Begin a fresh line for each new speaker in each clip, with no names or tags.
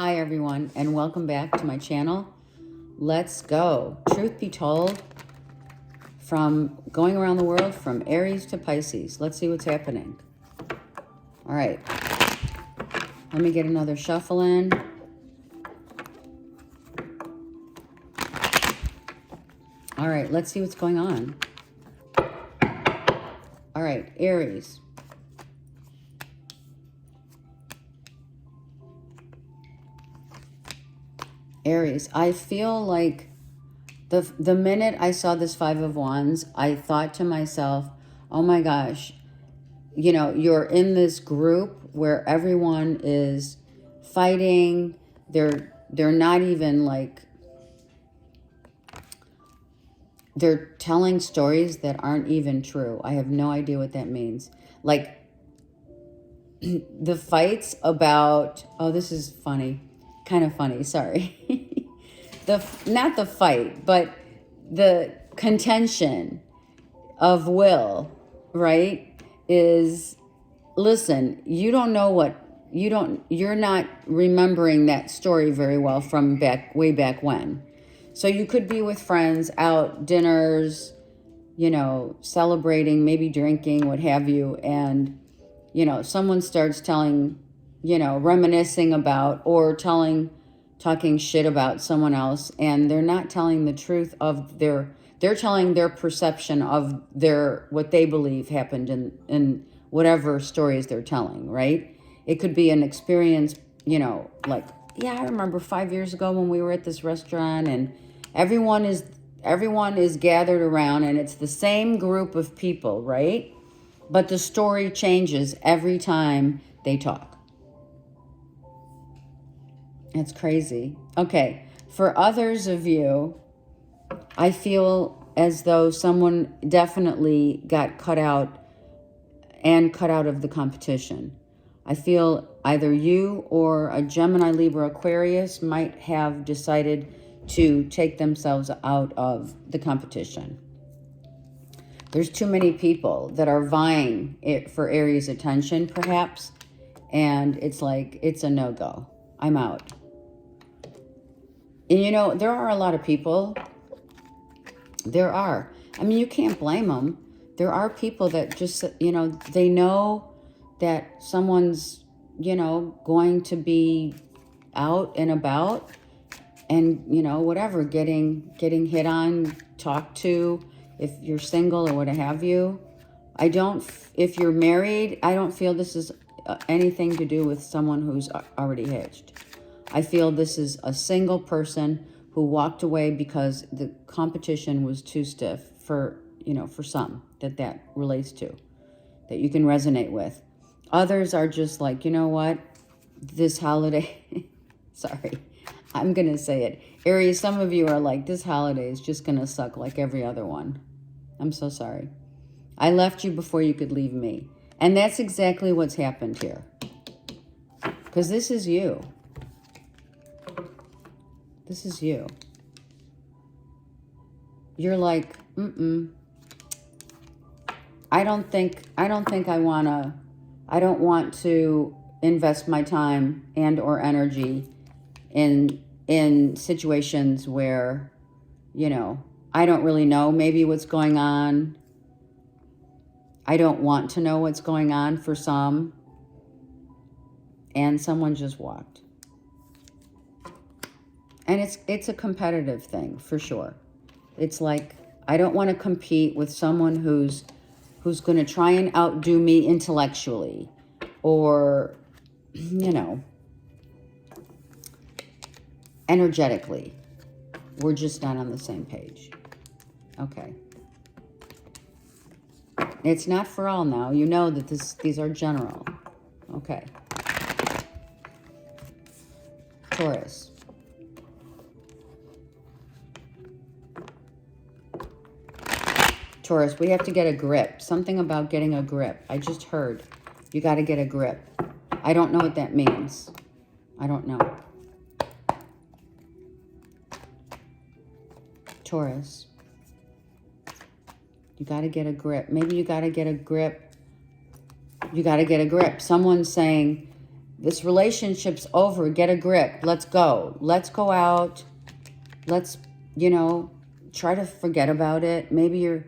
Hi everyone, and welcome back to my channel. Let's go. Truth be told, from going around the world from Aries to Pisces. Let's see what's happening. All right. Let me get another shuffle in. All right, let's see what's going on. All right, Aries. Aries, I feel like the minute I saw this Five of Wands, I thought to myself, oh my gosh, you know, you're in this group where everyone is fighting. They're not even like, they're telling stories that aren't even true. I have no idea what that means. Like the fights about, oh, this is funny. Kind of funny, sorry. Not the fight, but the contention of will, right? Is, listen, you don't know what, you're not remembering that story very well from way back when. So you could be with friends, out, dinners, you know, celebrating, maybe drinking, what have you, and, you know, someone starts telling, you know, reminiscing about or talking shit about someone else, and they're not telling the truth of they're telling their perception of what they believe happened in whatever stories they're telling, right? It could be an experience, you know, like, yeah, I remember 5 years ago when we were at this restaurant and everyone is gathered around and it's the same group of people, right? But the story changes every time they talk. It's crazy. Okay, for others of you, I feel as though someone definitely got cut out of the competition. I feel either you or a Gemini, Libra, Aquarius might have decided to take themselves out of the competition. There's too many people that are vying for Aries' attention, perhaps, and it's like, it's a no-go. I'm out. And you know, there are a lot of people. There are. I mean, you can't blame them. There are people that just, you know, they know that someone's, you know, going to be out and about and, you know, whatever, getting hit on, talked to, if you're single or what have you. If you're married, I don't feel this is anything to do with someone who's already hitched. I feel this is a single person who walked away because the competition was too stiff for, you know, for some that relates to, that you can resonate with. Others are just like, you know what, this holiday, sorry, I'm going to say it. Aries, some of you are like, this holiday is just going to suck like every other one. I'm so sorry. I left you before you could leave me. And that's exactly what's happened here. Because this is you. This is you. You're like, I don't want to invest my time and or energy in situations where, you know, I don't really know maybe what's going on. I don't want to know what's going on for some. And someone just walked. And it's a competitive thing, for sure. It's like, I don't want to compete with someone who's going to try and outdo me intellectually or, you know, energetically. We're just not on the same page. Okay. It's not for all now. You know that these are general. Okay. Taurus. Taurus, we have to get a grip. Something about getting a grip. I just heard. You got to get a grip. I don't know what that means. I don't know. Taurus. You got to get a grip. Maybe you got to get a grip. You got to get a grip. Someone's saying, This relationship's over. Get a grip. Let's go. Let's go out. Let's, try to forget about it. Maybe you're,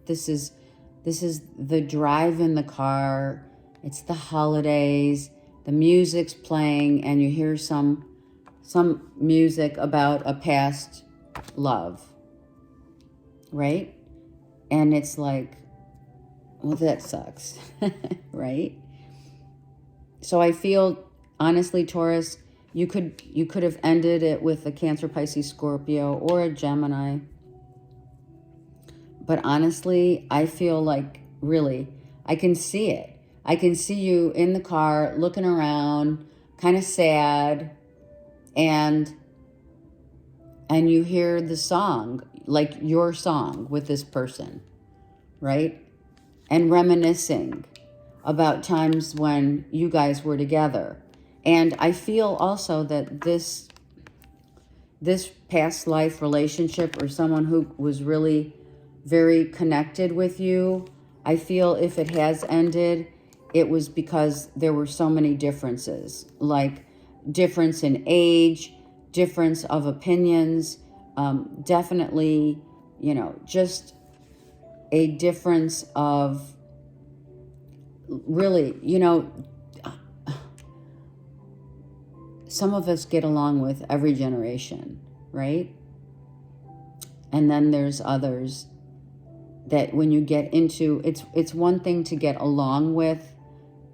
this is the drive in the car. It's the holidays. The music's playing and you hear some music about a past love, right? And it's like, well, that sucks, right? So I feel, honestly, Taurus, you could have ended it with a Cancer, Pisces, Scorpio, or a Gemini. But honestly, I feel like, really, I can see it. I can see you in the car, looking around, kind of sad, and you hear the song, like your song with this person, right? And reminiscing about times when you guys were together. And I feel also that this past life relationship, or someone who was really very connected with you, I feel if it has ended, it was because there were so many differences, like difference in age, difference of opinions, definitely, just a difference of really, some of us get along with every generation, right? And then there's others that when you get into, it's one thing to get along with,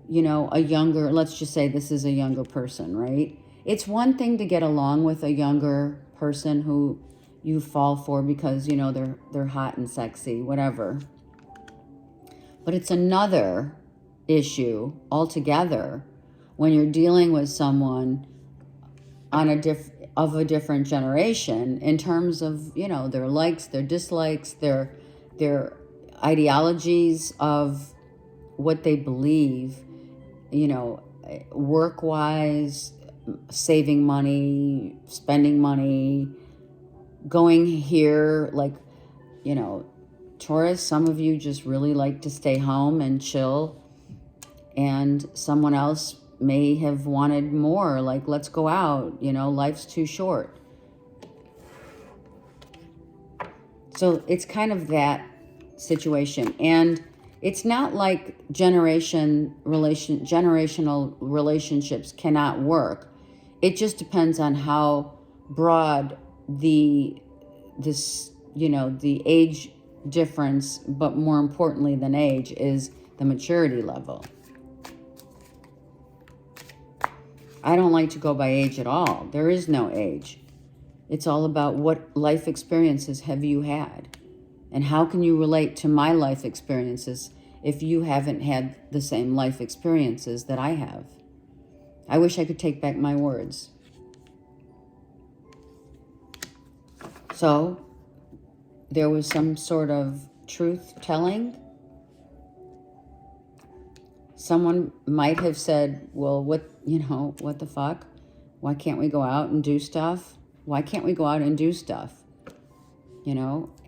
a younger, let's just say this is a younger person, right? It's one thing to get along with a younger person who you fall for because, they're hot and sexy, whatever. But it's another issue altogether when you're dealing with someone on of a different generation in terms of, their likes, their dislikes, their ideologies of what they believe, work-wise, saving money, spending money, going here, like, Taurus, some of you just really like to stay home and chill, and someone else may have wanted more, like, let's go out, life's too short. So it's kind of that situation. And it's not like generational relationships cannot work. It just depends on how broad the age difference, but more importantly than age, is the maturity level. I don't like to go by age at all. There is no age. It's all about what life experiences have you had, and how can you relate to my life experiences if you haven't had the same life experiences that I have. I wish I could take back my words. So there was some sort of truth telling. Someone might have said, well, what the fuck? Why can't we go out and do stuff? Why can't we go out and do stuff?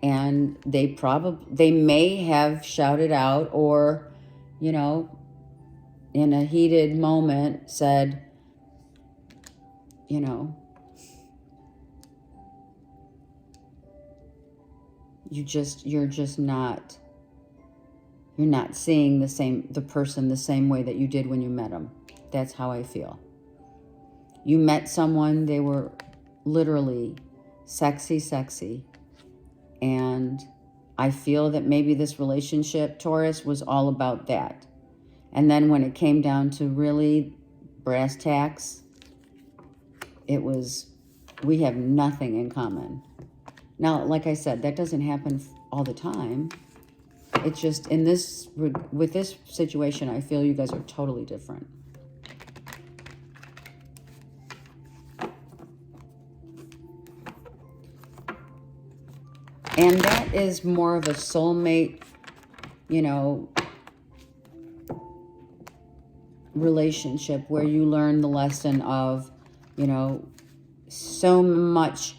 And they may have shouted out, or, in a heated moment said, you're not seeing the person the same way that you did when you met them. That's how I feel. You met someone, they were literally sexy. And I feel that maybe this relationship, Taurus, was all about that. And then when it came down to really brass tacks, it was, we have nothing in common. Now, like I said, that doesn't happen all the time. It's just with this situation, I feel you guys are totally different. And that is more of a soulmate, relationship where you learn the lesson of, so much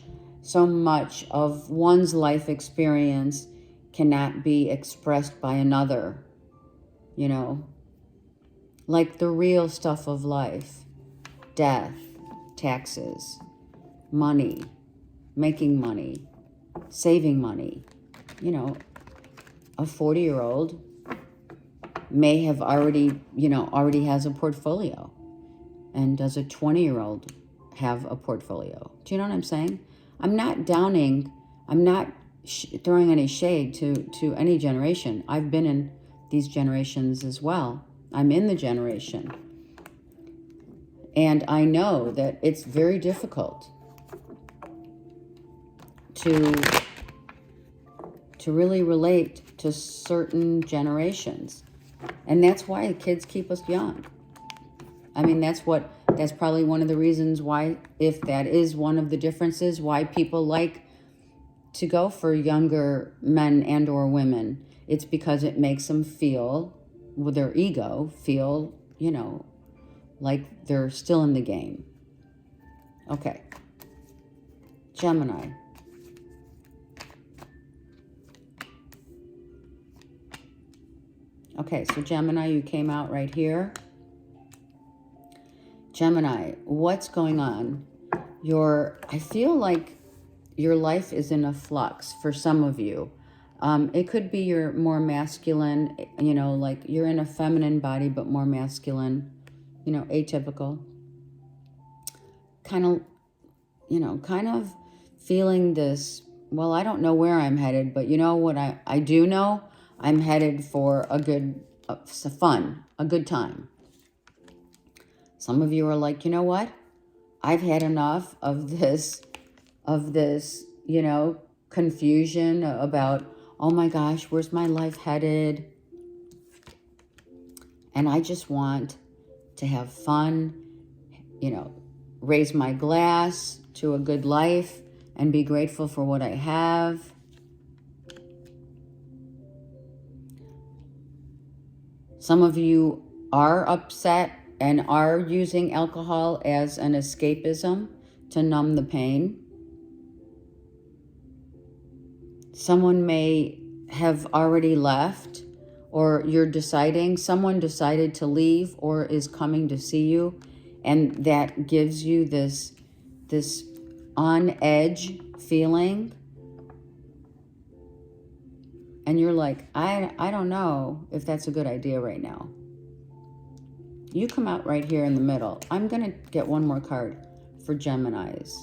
of one's life experience cannot be expressed by another, like the real stuff of life, death, taxes, money, making money, saving money. You know, a 40-year-old may have already, already has a portfolio. And does a 20-year-old have a portfolio? Do you know what I'm saying? I'm not downing, I'm not throwing any shade to any generation. I've been in these generations as well. I'm in the generation. And I know that it's very difficult to really relate to certain generations. And that's why kids keep us young. I mean, that's probably one of the reasons why, if that is one of the differences, why people like to go for younger men and or women. It's because it makes them feel, with their ego, feel, like they're still in the game. Okay. Gemini. Okay, so Gemini, you came out right here. Gemini, what's going on? I feel like your life is in a flux for some of you. It could be you're more masculine, like you're in a feminine body, but more masculine, atypical. Kind of feeling this, well, I don't know where I'm headed, but you know what I do know? I'm headed for a good, a good time. Some of you are like, you know what? I've had enough of this, confusion about, oh my gosh, where's my life headed? And I just want to have fun, raise my glass to a good life and be grateful for what I have. Some of you are upset and are using alcohol as an escapism to numb the pain. Someone may have already left, or someone decided to leave or is coming to see you, and that gives you this on edge feeling. And you're like, I don't know if that's a good idea right now. You come out right here in the middle. I'm going to get one more card for Geminis.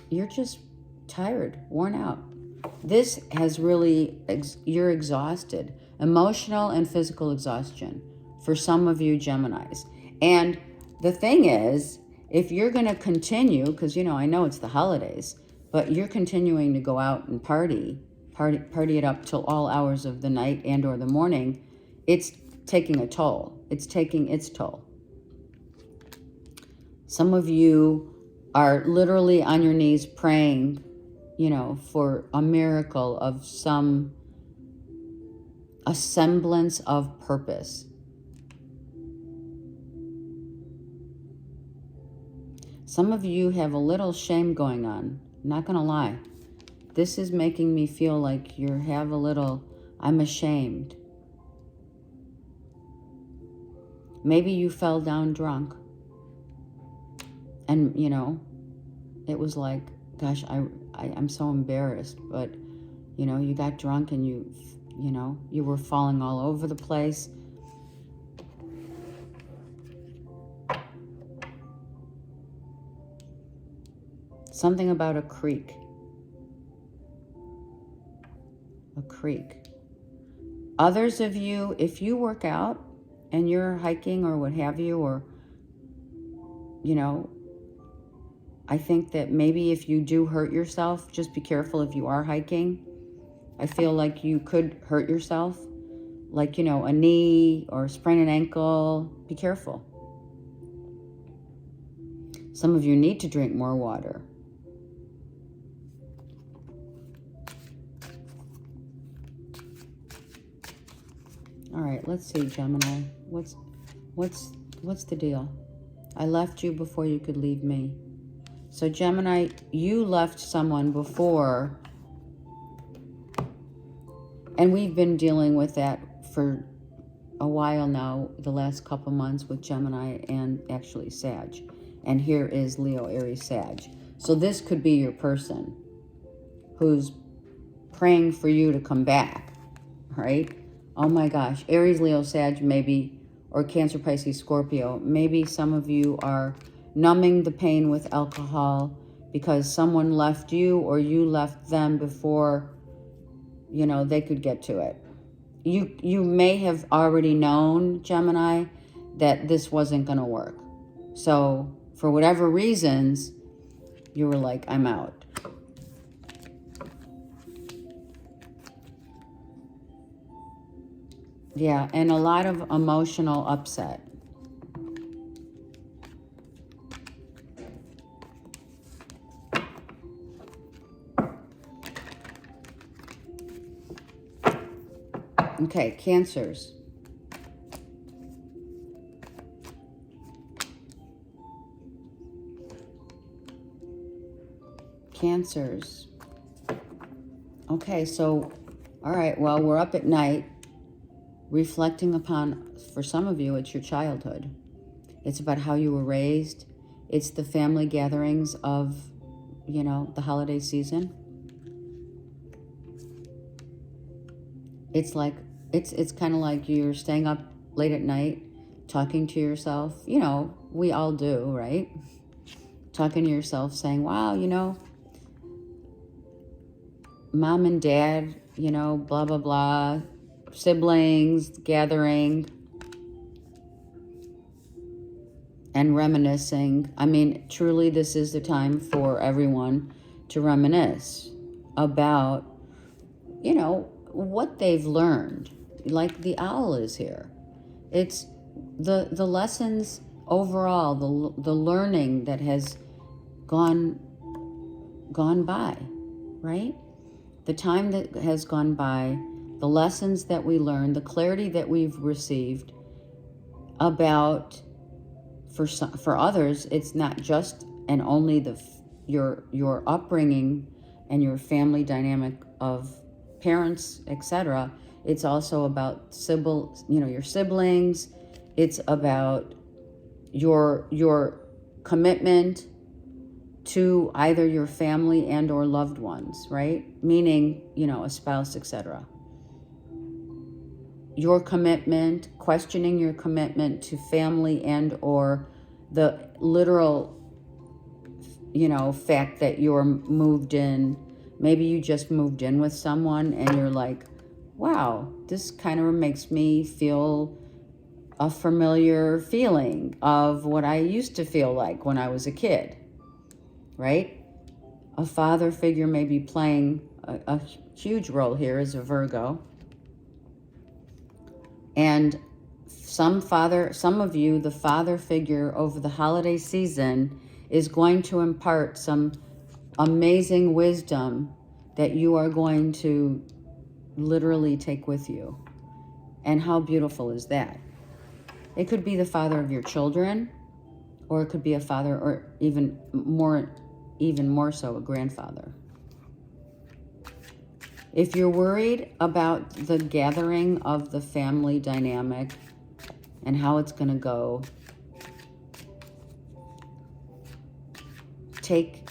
You're just tired, worn out. This has really, you're exhausted. Emotional and physical exhaustion for some of you Geminis. And the thing is, if you're going to continue, because, I know it's the holidays, but you're continuing to go out and party it up till all hours of the night and or the morning, it's taking a toll. It's taking its toll. Some of you are literally on your knees praying, for a miracle of a semblance of purpose. Some of you have a little shame going on. I'm not going to lie. This is making me feel like I'm ashamed. Maybe you fell down drunk. And, it was like, gosh, I'm so embarrassed. But, you got drunk and you were falling all over the place. Something about a creek. A creek. Others of you, if you work out and you're hiking or what have you, or, I think that maybe if you do hurt yourself, just be careful if you are hiking. I feel like you could hurt yourself, like, a knee or sprain an ankle. Be careful. Some of you need to drink more water. All right, let's see, Gemini. What's the deal? I left you before you could leave me. So Gemini, you left someone before, and we've been dealing with that for a while now, the last couple months with Gemini and actually Sag. And here is Leo, Aries, Sag. So this could be your person who's praying for you to come back, right? Oh my gosh, Aries, Leo, Sag, maybe, or Cancer, Pisces, Scorpio. Maybe some of you are numbing the pain with alcohol because someone left you or you left them before, you know, they could get to it. You may have already known, Gemini, that this wasn't going to work. So for whatever reasons, you were like, I'm out. Yeah, and a lot of emotional upset. Okay, Cancers. Cancers. Okay, so, all right, well, we're up at night reflecting upon, for some of you, it's your childhood. It's about how you were raised. It's the family gatherings of, you know, the holiday season. It's like, it's kind of like you're staying up late at night, talking to yourself. You know, we all do, right? Talking to yourself, saying, wow, you know, mom and dad, you know, blah, blah, blah, siblings gathering and reminiscing. I mean, truly, this is the time for everyone to reminisce about, you know, what they've learned. Like the owl is here. It's the lessons overall, the learning that has gone by, right? The time that has gone by, the lessons that we learned, the clarity that we've received about, for others, it's not just and only your upbringing and your family dynamic of parents, etc. It's also about your siblings. It's about your commitment to either your family and or loved ones, right? Meaning, you know, a spouse, etc. Your commitment, questioning your commitment to family and or the literal, you know, fact that you're moved in. Maybe you just moved in with someone and you're like, wow, this kind of makes me feel a familiar feeling of what I used to feel like when I was a kid, right? A father figure may be playing a huge role here as a Virgo. And some of you, the father figure over the holiday season is going to impart some amazing wisdom that you are going to literally take with you. And how beautiful is that? It could be the father of your children, or it could be a father, or even more so, a grandfather. If you're worried about the gathering of the family dynamic and how it's going to go, take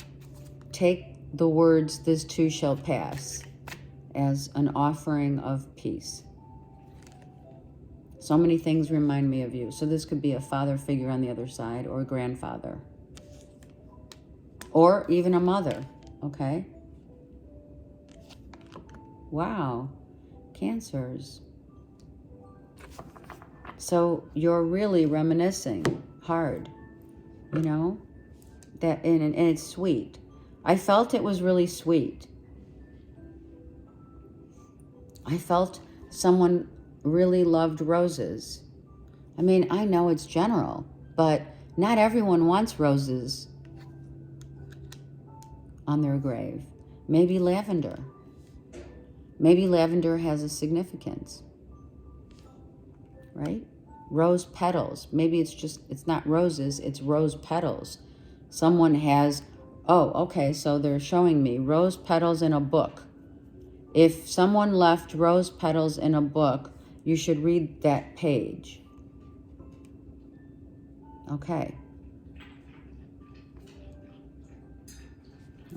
the words, "this too shall pass," as an offering of peace. So many things remind me of you. So this could be a father figure on the other side, or a grandfather, or even a mother, okay? Wow, Cancers. So you're really reminiscing hard, you know? And it's sweet. I felt it was really sweet. I felt someone really loved roses. I mean, I know it's general, but not everyone wants roses on their grave. Maybe lavender. Maybe lavender has a significance, right? Rose petals. Maybe it's not roses, it's rose petals. Someone has, okay, so they're showing me rose petals in a book. If someone left rose petals in a book, You should read that page. Okay.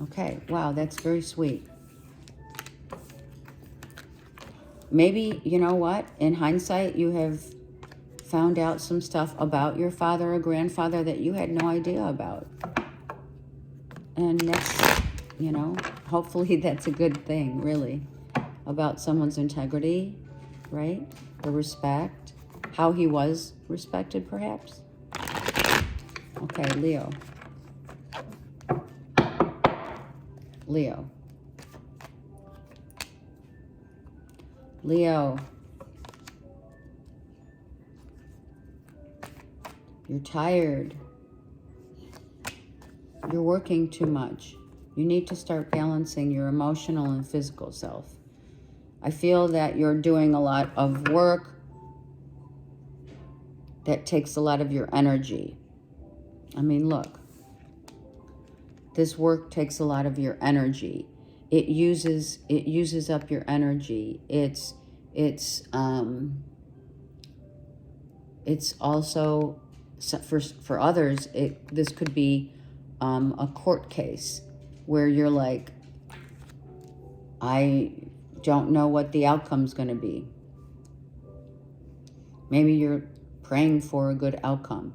Okay, wow, that's very sweet. Maybe, you know what? In hindsight, you have found out some stuff about your father or grandfather that you had no idea about. And that's, you know, hopefully that's a good thing, really. About someone's integrity, right? The respect. How he was respected, perhaps. Okay, Leo. Leo. Leo. You're tired. You're working too much. You need to start balancing your emotional and physical self. I feel that you're doing a lot of work that takes a lot of your energy. I mean, look. This work takes a lot of your energy. It uses up your energy. It's also, for others, this could be a court case where you're like, I don't know what the outcome's going to be. Maybe you're praying for a good outcome.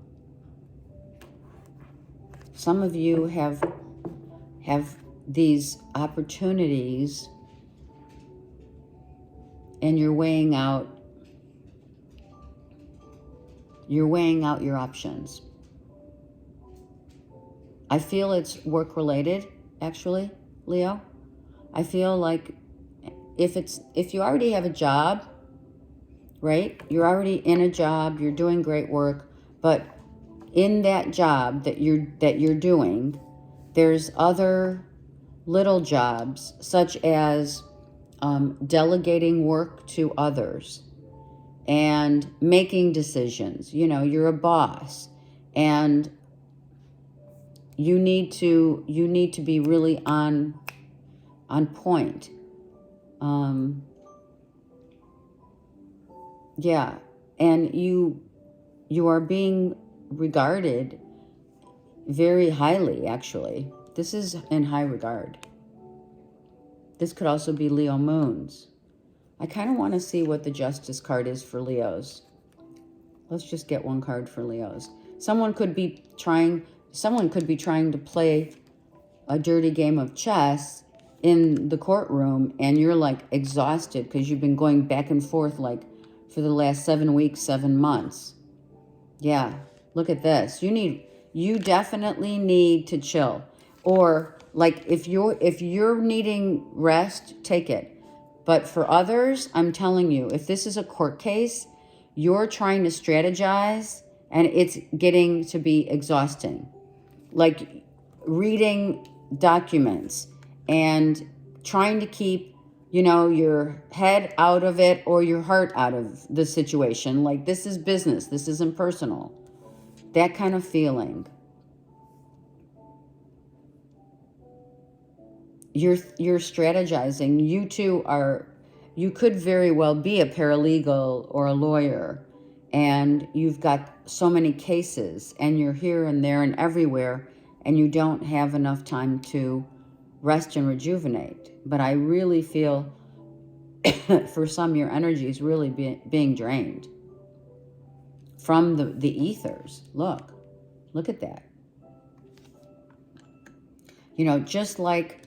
Some of you have these opportunities and you're weighing out your options. I feel it's work related, actually, Leo. I feel like if you already have a job, right? You're already in a job, you're doing great work, but in that job that you're doing, there's other little jobs, such as delegating work to others and making decisions. You know, you're a boss, and you need to be really on point. Yeah, and you are being regarded very highly, actually. This is in high regard. This could also be Leo moons. I kind of want to see what the Justice card is for Leos. Let's just get one card for Leos. Someone could be trying to play a dirty game of chess in the courtroom, and you're like exhausted because you've been going back and forth like for the last 7 weeks, 7 months. Yeah, look at this. You definitely need to chill. Or like if you're needing rest, take it. But for others, I'm telling you, if this is a court case, you're trying to strategize and it's getting to be exhausting. Like reading documents and trying to keep, you know, your head out of it or your heart out of the situation. Like, this is business. This isn't personal. That kind of feeling. You're strategizing. You could very well be a paralegal or a lawyer, and you've got so many cases, and you're here and there and everywhere, and you don't have enough time to rest and rejuvenate. But I really feel for some, your energy is really being drained from the ethers. Look at that. You know, just like,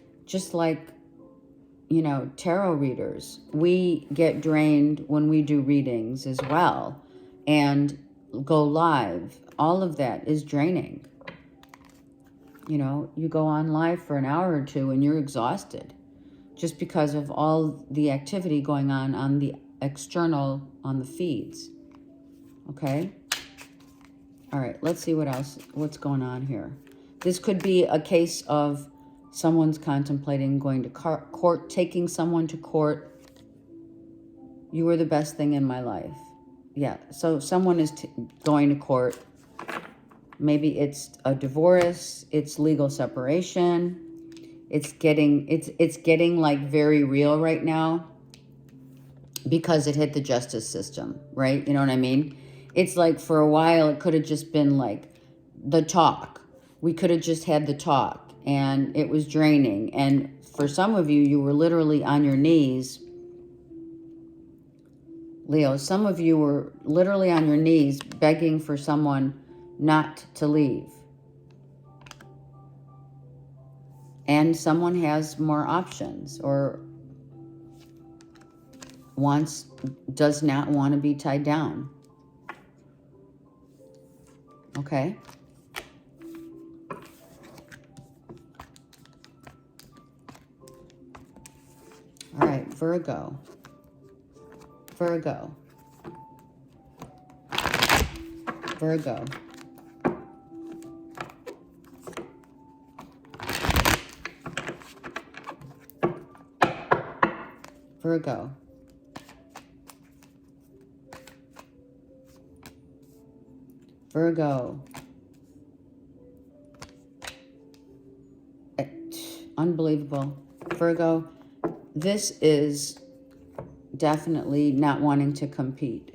you know, tarot readers, we get drained when we do readings as well and go live. All of that is draining. You know, you go on live for an hour or two and you're exhausted just because of all the activity going on the external, on the feeds. Okay? All right, let's see what's going on here. This could be a case of someone's contemplating going to court, taking someone to court. You were the best thing in my life. Yeah, so someone is going to court. Maybe it's a divorce, it's legal separation. It's getting like very real right now. because it hit the justice system, right? You know what I mean? It's like for a while, it could have just been like the talk. We could have just had the talk, and it was draining. And for some of you, you were literally on your knees. Leo, some of you were literally on your knees begging for someone not to leave. And someone has more options or does not want to be tied down. Okay? All right, Virgo. Virgo. Virgo. Virgo. Virgo. Unbelievable. Virgo, this is definitely not wanting to compete.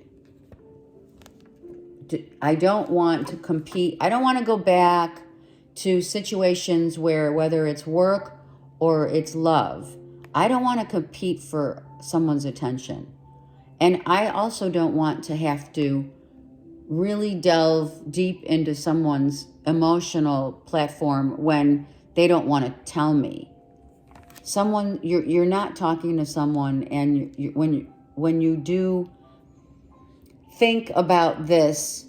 I don't want to compete. I don't want to go back to situations where whether it's work or it's love, I don't want to compete for someone's attention. And I also don't want to have to really delve deep into someone's emotional platform when they don't want to tell me. Someone, you're not talking to someone, and when you do think about this,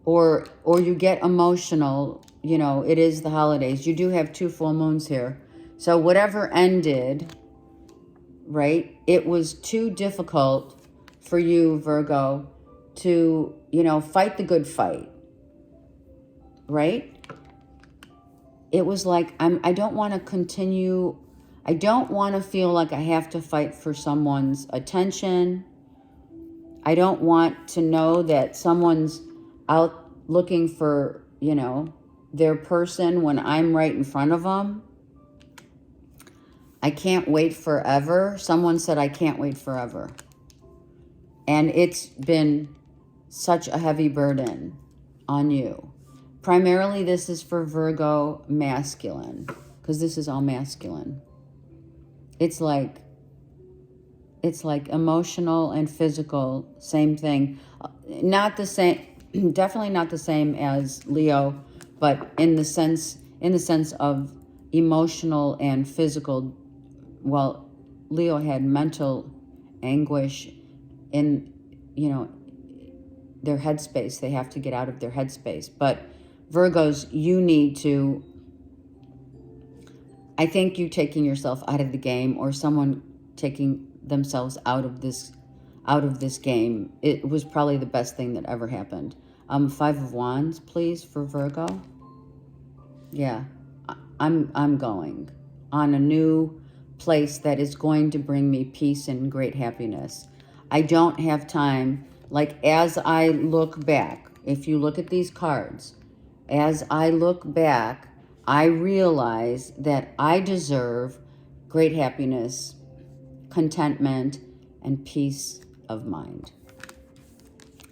or you get emotional, you know, it is the holidays. You do have 2 full moons here. So whatever ended, right, it was too difficult for you, Virgo, to, you know, fight the good fight, right? It was like, I don't want to continue. I don't want to feel like I have to fight for someone's attention. I don't want to know that someone's out looking for, you know, their person when I'm right in front of them. I can't wait forever. Someone said I can't wait forever. And it's been such a heavy burden on you. Primarily, this is for Virgo masculine, because this is all masculine. It's like emotional and physical, same thing. Not the same, definitely not the same as Leo, but in the sense of emotional and physical. Well, Leo had mental anguish in, you know, their headspace. They have to get out of their headspace. But Virgos, you need to, I think you taking yourself out of the game, or someone taking themselves out of this game, it was probably the best thing that ever happened. 5 of Wands, please, for Virgo. Yeah, I'm going on a new place that is going to bring me peace and great happiness. I don't have time. Like, as I look back, if you look at these cards, as I look back, I realize that I deserve great happiness, contentment, and peace of mind.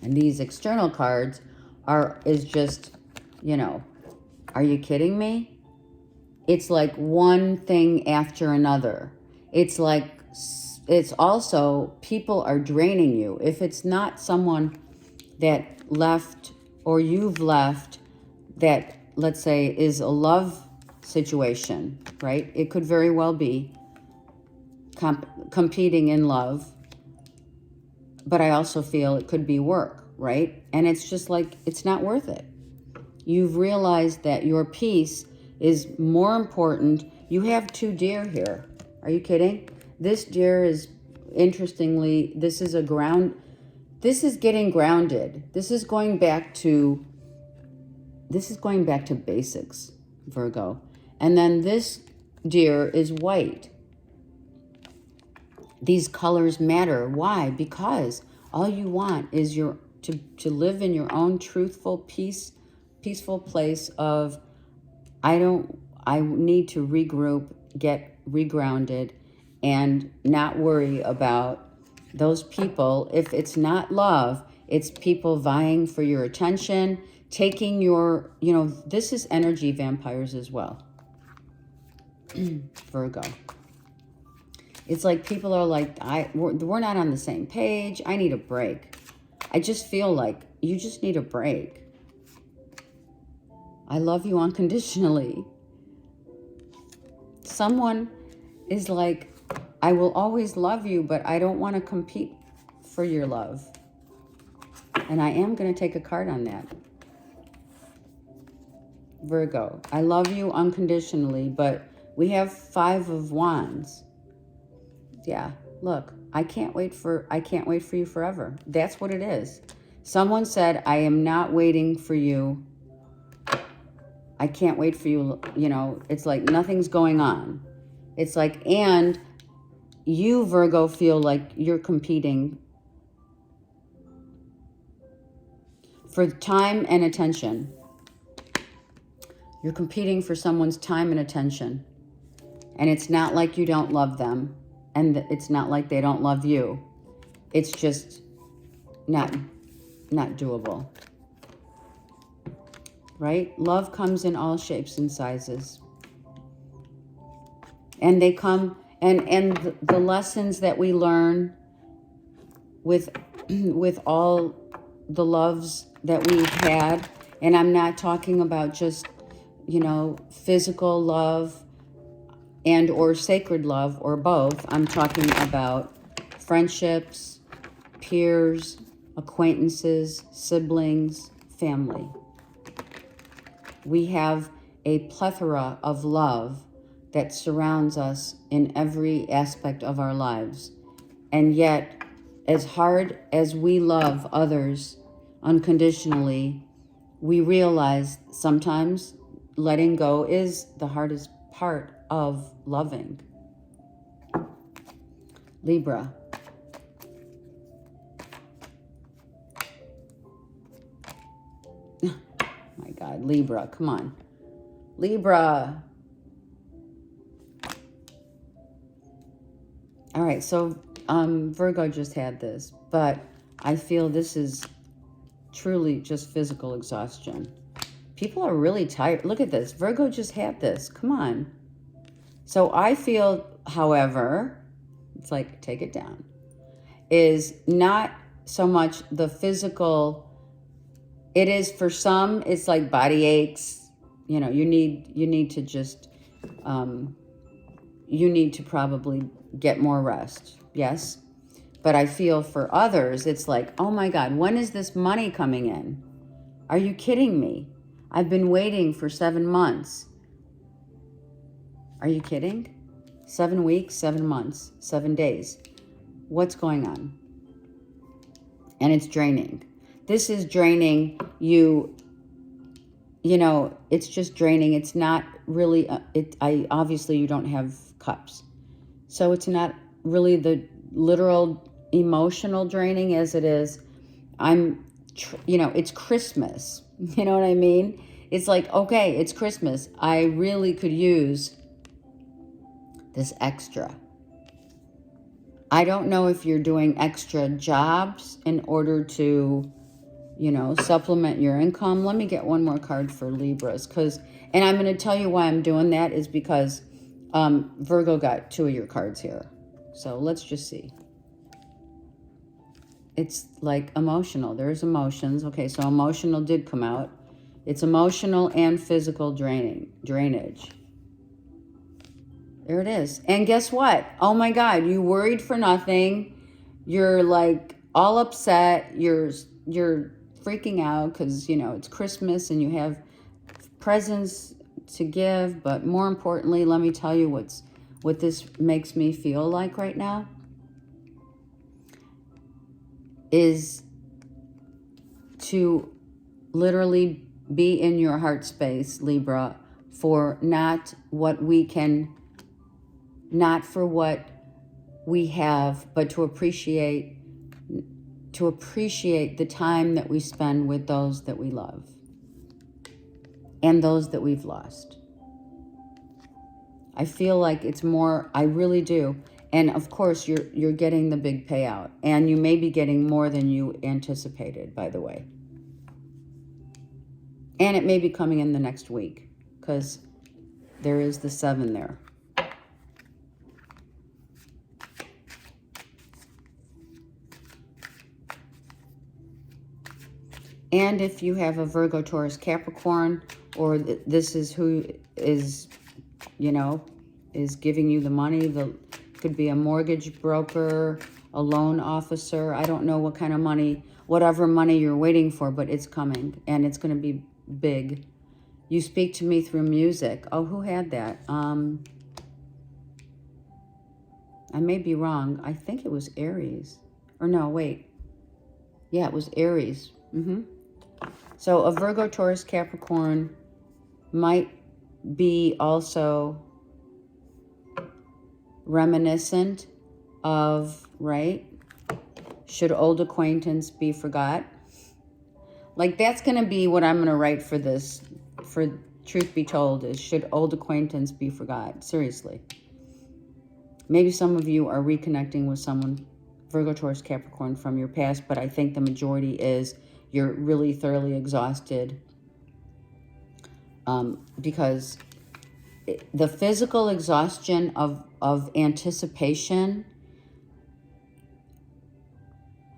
And these external cards is just, you know, are you kidding me? It's like one thing after another. It's like, it's also, people are draining you. If it's not someone that left or you've left that, let's say, is a love situation, right? It could very well be competing in love. But I also feel it could be work, right? And it's just like, it's not worth it. You've realized that your peace is more important. You have 2 deer here. Are you kidding? This deer is, interestingly, this is getting grounded. This is going back to basics, Virgo. And then this deer is white. These colors matter. Why? Because all you want is to live in your own truthful, peaceful place of, I need to regroup, get regrounded, and not worry about those people, if it's not love, it's people vying for your attention, taking your, this is energy vampires as well. Virgo. It's like people are like, we're not on the same page. I need a break. I just feel like you just need a break. I love you unconditionally. Someone is like, I will always love you, but I don't want to compete for your love. And I am going to take a card on that. Virgo, I love you unconditionally, but we have 5 of Wands. Yeah, look, I can't wait for you forever. That's what it is. Someone said, I am not waiting for you. I can't wait for you. It's like nothing's going on. It's like, and you, Virgo, feel like you're competing for time and attention. You're competing for someone's time and attention. And it's not like you don't love them. And it's not like they don't love you. It's just not doable. Right? Love comes in all shapes and sizes. And they come, and the lessons that we learn with all the loves that we've had, and I'm not talking about just, physical love and or sacred love or both. I'm talking about friendships, peers, acquaintances, siblings, family. We have a plethora of love that surrounds us in every aspect of our lives. And yet, as hard as we love others unconditionally, we realize sometimes letting go is the hardest part of loving. Libra. My God, Libra, come on. Libra. All right, so Virgo just had this, but I feel this is truly just physical exhaustion. People are really tired. Look at this. Virgo just had this. Come on. So I feel, however, it's like, take it down, is not so much the physical. It is for some, it's like body aches. You need to just, you need to probably get more rest. Yes. But I feel for others, it's like, oh my God, when is this money coming in? Are you kidding me? I've been waiting for 7 months. Are you kidding? 7 weeks, 7 months, 7 days. What's going on? And it's draining. This is draining you. It's just draining. It's not really, obviously you don't have cups. So it's not really the literal emotional draining as it is. It's Christmas. You know what I mean? It's like, okay, it's Christmas. I really could use this extra. I don't know if you're doing extra jobs in order to, supplement your income. Let me get one more card for Libras, and I'm going to tell you why I'm doing that is because Virgo got 2 of your cards here. So let's just see. It's like emotional. There's emotions. Okay, so emotional did come out. It's emotional and physical drainage. There it is. And guess what? Oh my God, you worried for nothing. You're like all upset. You're freaking out because, it's Christmas and you have presents to give. But more importantly, let me tell you what this makes me feel like right now is to literally be in your heart space, Libra, for not for what we have, but to appreciate the time that we spend with those that we love and those that we've lost. I feel like it's more, I really do. And of course, you're getting the big payout. And you may be getting more than you anticipated, by the way. And it may be coming in the next week, because there is the 7 there. And if you have a Virgo, Taurus, Capricorn, or this is who is, you know, is giving you the money, could be a mortgage broker, a loan officer. I don't know what kind of money, whatever money you're waiting for, but it's coming, and it's going to be big. You speak to me through music. Oh, who had that? I may be wrong. I think it was Aries. Or no, wait. Yeah, it was Aries. So a Virgo, Taurus, Capricorn might be also reminiscent of, right? Should old acquaintance be forgot? Like, that's going to be what I'm going to write for this, for truth be told, is should old acquaintance be forgot? Seriously. Maybe some of you are reconnecting with someone, Virgo, Taurus, Capricorn, from your past, but I think the majority is you're really thoroughly exhausted, because the physical exhaustion of anticipation,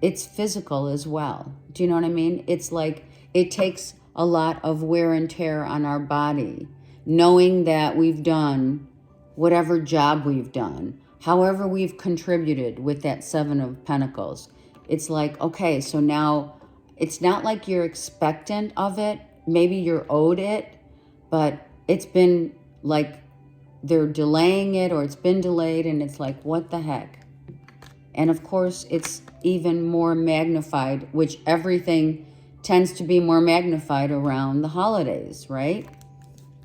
it's physical as well. Do you know what I mean? It's like it takes a lot of wear and tear on our body, knowing that we've done whatever job we've done, however we've contributed with that 7 of Pentacles. It's like, okay, so now it's not like you're expectant of it. Maybe you're owed it, but it's been like they're delaying it, or it's been delayed, and it's like, what the heck? And of course, it's even more magnified, which everything tends to be more magnified around the holidays, right?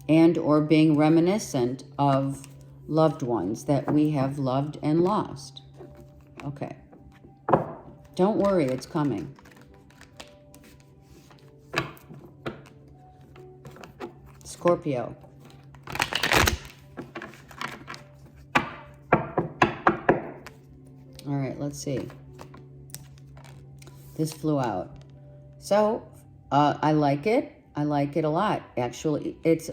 And or being reminiscent of loved ones that we have loved and lost. Okay. Don't worry, it's coming. Scorpio. All right, let's see. This flew out. So, I like it. I like it a lot, actually. It's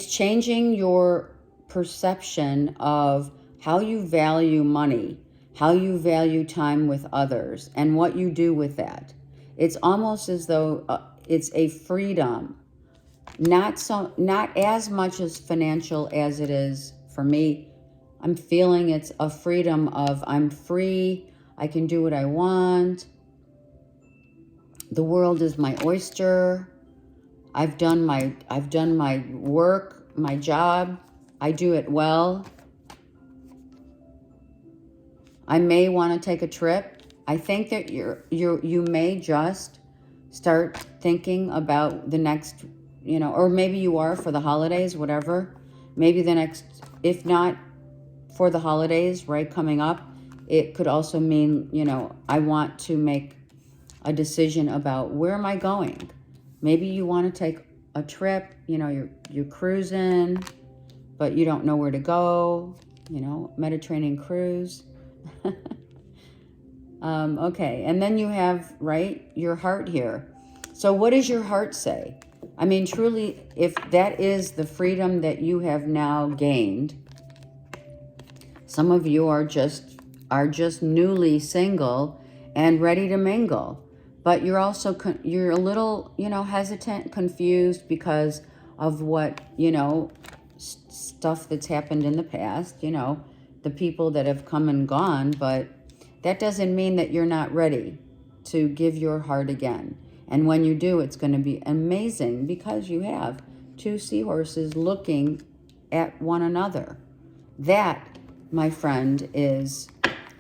changing your perception of how you value money, how you value time with others, and what you do with that. It's almost as though it's a freedom, not as much as financial as it is for me. I'm feeling it's a freedom of I'm free, I can do what I want. The world is my oyster. I've done my work, my job. I do it well. I may want to take a trip. I think that you may just start thinking about the next, or maybe you are for the holidays, whatever. Maybe the next, if not for the holidays, right, coming up, it could also mean, I want to make a decision about where am I going. Maybe you want to take a trip, you're cruising, but you don't know where to go, Mediterranean cruise. Okay, and then you have, right, your heart here. So what does your heart say? I mean, truly, if that is the freedom that you have now gained, some of you are just newly single and ready to mingle. But you're also, you're a little, hesitant, confused because of what, stuff that's happened in the past, the people that have come and gone. But that doesn't mean that you're not ready to give your heart again. And when you do, it's going to be amazing because you have 2 seahorses looking at one another. That, my friend, is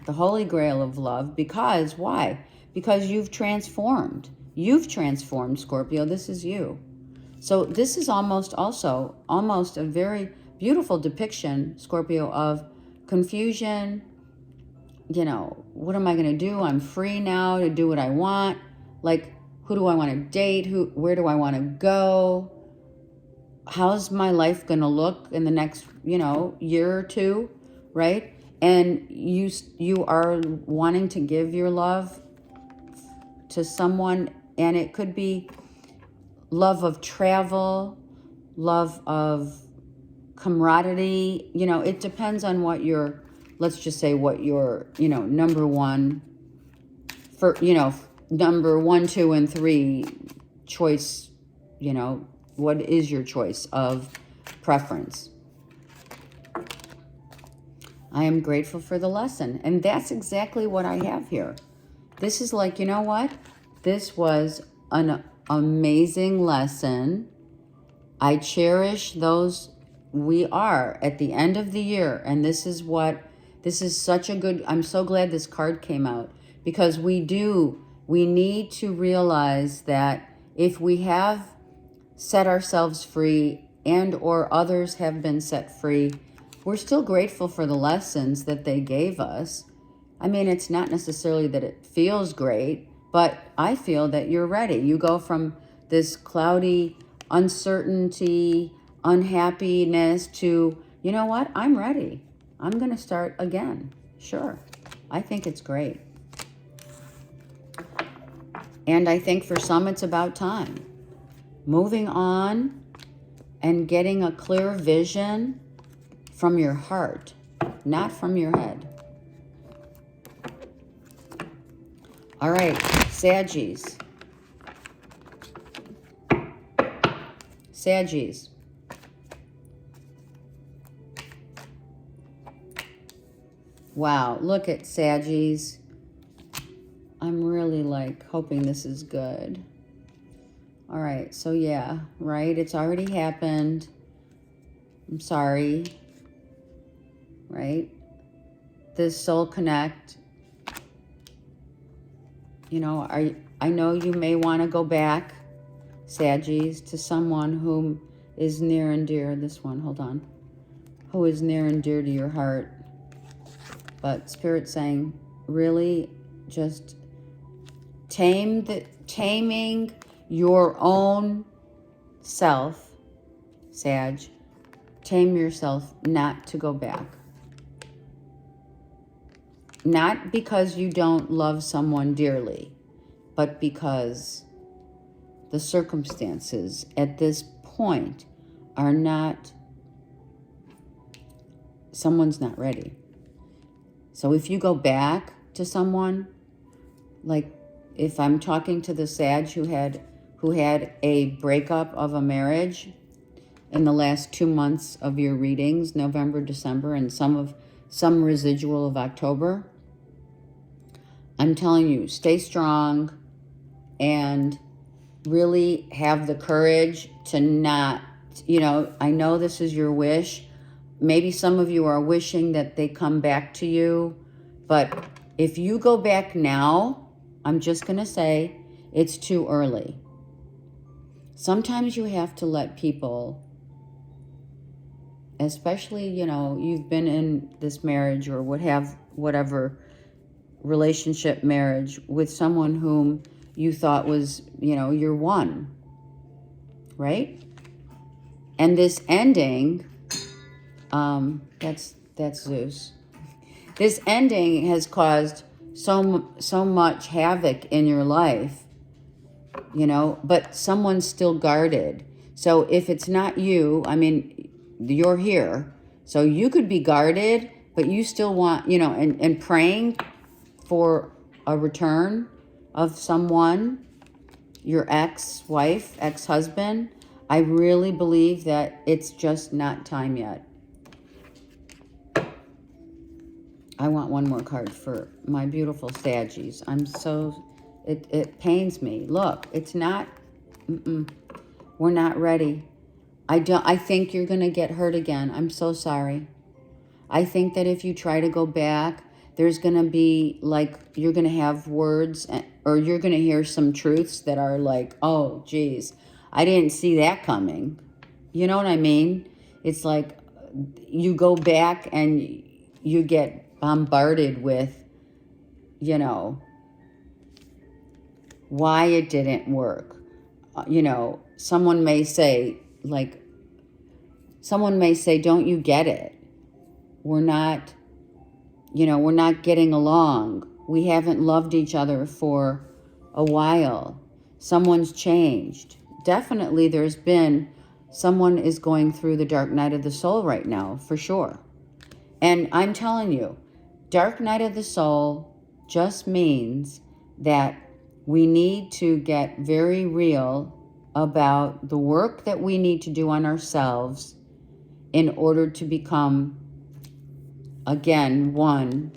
the holy grail of love. Because why? Because you've transformed. You've transformed, Scorpio. This is you. So this is almost a very beautiful depiction, Scorpio, of confusion. What am I going to do? I'm free now to do what I want. Like, who do I want to date? Where do I want to go? how's my life going to look in the next, year or two, right? And you are wanting to give your love to someone, and it could be love of travel, love of camaraderie. It depends on what your, let's just say what your, number one, number 1, 2, and 3 choice, what is your choice of preference? I am grateful for the lesson. And that's exactly what I have here. This is like, you know what? This was an amazing lesson. I cherish those. We are at the end of the year. And this is such a good, I'm so glad this card came out, because we need to realize that if we have set ourselves free and or others have been set free, we're still grateful for the lessons that they gave us. I mean, it's not necessarily that it feels great, but I feel that you're ready. You go from this cloudy uncertainty, unhappiness to, you know what? I'm ready. I'm going to start again. Sure. I think it's great. And I think for some, it's about time. Moving on and getting a clear vision from your heart, not from your head. All right, Saggies. Saggies. Wow, look at Saggies. I'm really hoping this is good. All right, so yeah, right? It's already happened. I'm sorry. Right? This soul connect. I know you may want to go back, Saggies, to someone whom is near and dear. This one, hold on. Who is near and dear to your heart. But Spirit's saying, really just taming your own self, Sag. Tame yourself not to go back. Not because you don't love someone dearly, but because the circumstances at this point are not, someone's not ready. So if you go back to someone, if I'm talking to the Sag who had a breakup of a marriage in the last 2 months of your readings, November, December, and some residual of October, I'm telling you, stay strong and really have the courage to not, I know this is your wish. Maybe some of you are wishing that they come back to you, but if you go back now, I'm just going to say it's too early. Sometimes you have to let people, especially, you've been in this marriage or whatever relationship, marriage with someone whom you thought was, your one, right? And this ending, that's Zeus. This ending has caused so much havoc in your life, but someone's still guarded. So if it's not you, I mean, you're here, so you could be guarded, but you still want, and praying for a return of someone, your ex-wife, ex-husband. I really believe that it's just not time yet. I want one more card for my beautiful Saggies. It pains me. Look, it's not, we're not ready. I think you're going to get hurt again. I'm so sorry. I think that if you try to go back, there's going to be you're going to have words or you're going to hear some truths that are oh, geez, I didn't see that coming. You know what I mean? It's like you go back and you get bombarded with, why it didn't work. Someone may say, Someone may say, don't you get it? We're not, we're not getting along. We haven't loved each other for a while. Someone's changed. Definitely someone is going through the dark night of the soul right now, for sure. And I'm telling you, dark night of the soul just means that we need to get very real about the work that we need to do on ourselves in order to become, again, one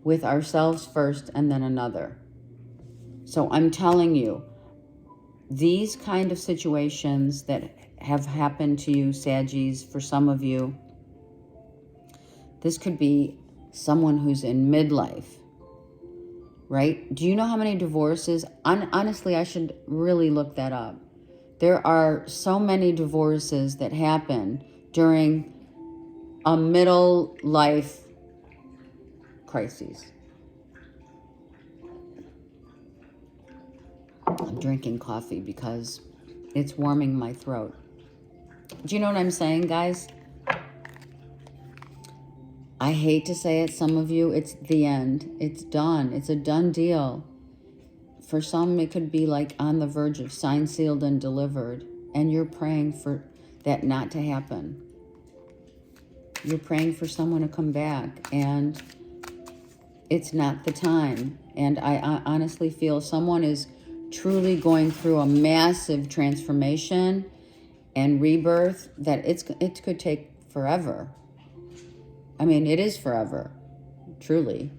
with ourselves first and then another. So I'm telling you, these kind of situations that have happened to you, Saggies, for some of you, this could be someone who's in midlife, right? Do you know how many divorces? Honestly, I should really look that up. There are so many divorces that happen during a middle life crisis. I'm drinking coffee because it's warming my throat. Do you know what I'm saying, guys? I hate to say it, some of you, it's the end. It's done. It's a done deal. For some, it could be like on the verge of signed, sealed, and delivered. And you're praying for that not to happen. You're praying for someone to come back. And it's not the time. And I honestly feel someone is truly going through a massive transformation and rebirth that it could take forever. I mean, it is forever, truly.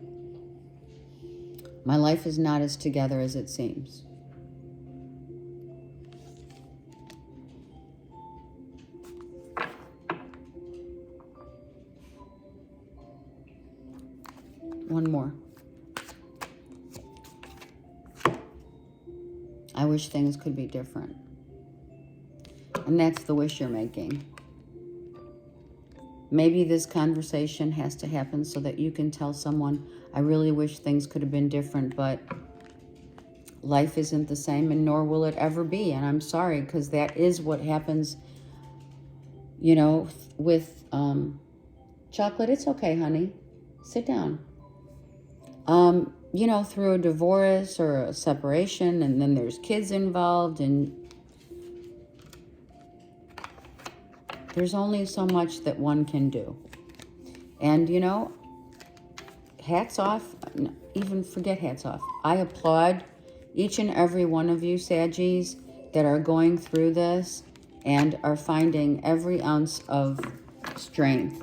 My life is not as together as it seems. One more. I wish things could be different. And that's the wish you're making. Maybe this conversation has to happen so that you can tell someone, I really wish things could have been different, but life isn't the same and nor will it ever be. And I'm sorry, because that is what happens, with chocolate. It's okay, honey. Sit down. Through a divorce or a separation, and then there's kids involved, and there's only so much that one can do. And, hats off, even forget hats off. I applaud each and every one of you, Saggies, that are going through this and are finding every ounce of strength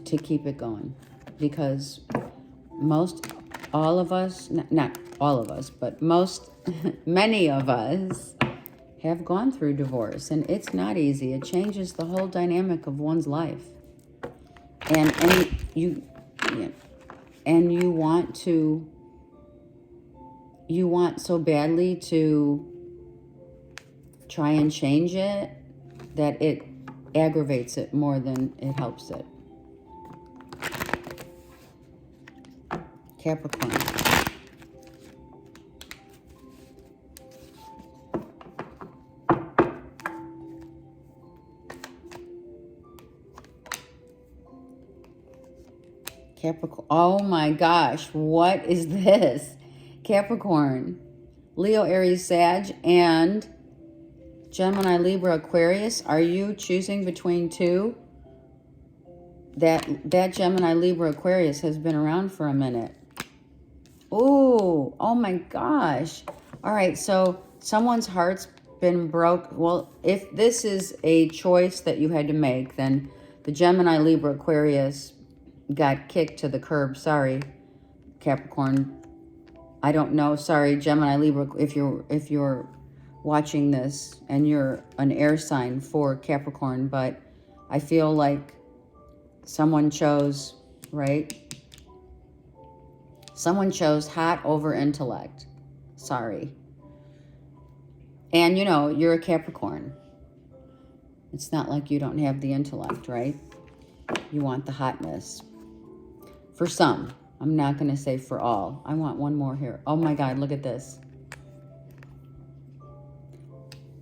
to keep it going. Because all of us, not all of us, but many of us have gone through divorce, and it's not easy. It changes the whole dynamic of one's life. And you want so badly to try and change it that it aggravates it more than it helps it. Capricorn. Capricorn. Oh my gosh, what is this? Capricorn, Leo, Aries, Sag, and Gemini, Libra, Aquarius. Are you choosing between two? That Gemini, Libra, Aquarius has been around for a minute. Oh my gosh. All right, so someone's heart's been broke. Well, if this is a choice that you had to make, then the Gemini, Libra, Aquarius got kicked to the curb. Sorry, Capricorn. I don't know. Sorry, Gemini, Libra, if you're watching this and you're an air sign for Capricorn, but I feel like someone chose, right? Someone chose hot over intellect. Sorry. And you're a Capricorn. It's not like you don't have the intellect, right? You want the hotness. For some. I'm not going to say for all. I want one more here. Oh my God, look at this.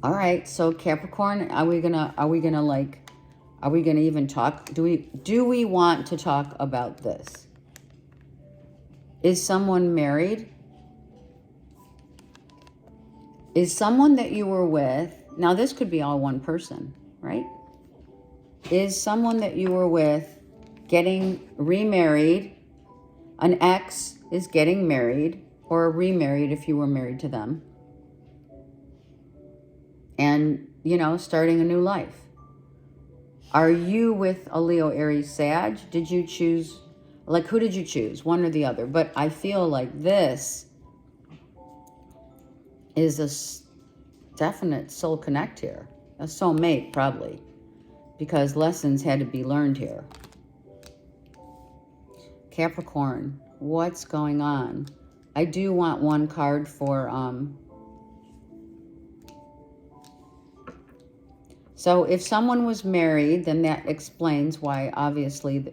All right, so Capricorn, are we gonna even talk? Do we want to talk about this? Is someone married? Is someone that you were with, now this could be all one person, right? Is someone that you were with getting remarried? An ex is getting married or remarried if you were married to them. And, starting a new life. Are you with a Leo, Aries, Sag? Did you choose, who did you choose? One or the other. But I feel like this is a definite soul connect here. A soulmate, probably. Because lessons had to be learned here. Capricorn, what's going on? I do want one card for, so if someone was married, then that explains why, obviously,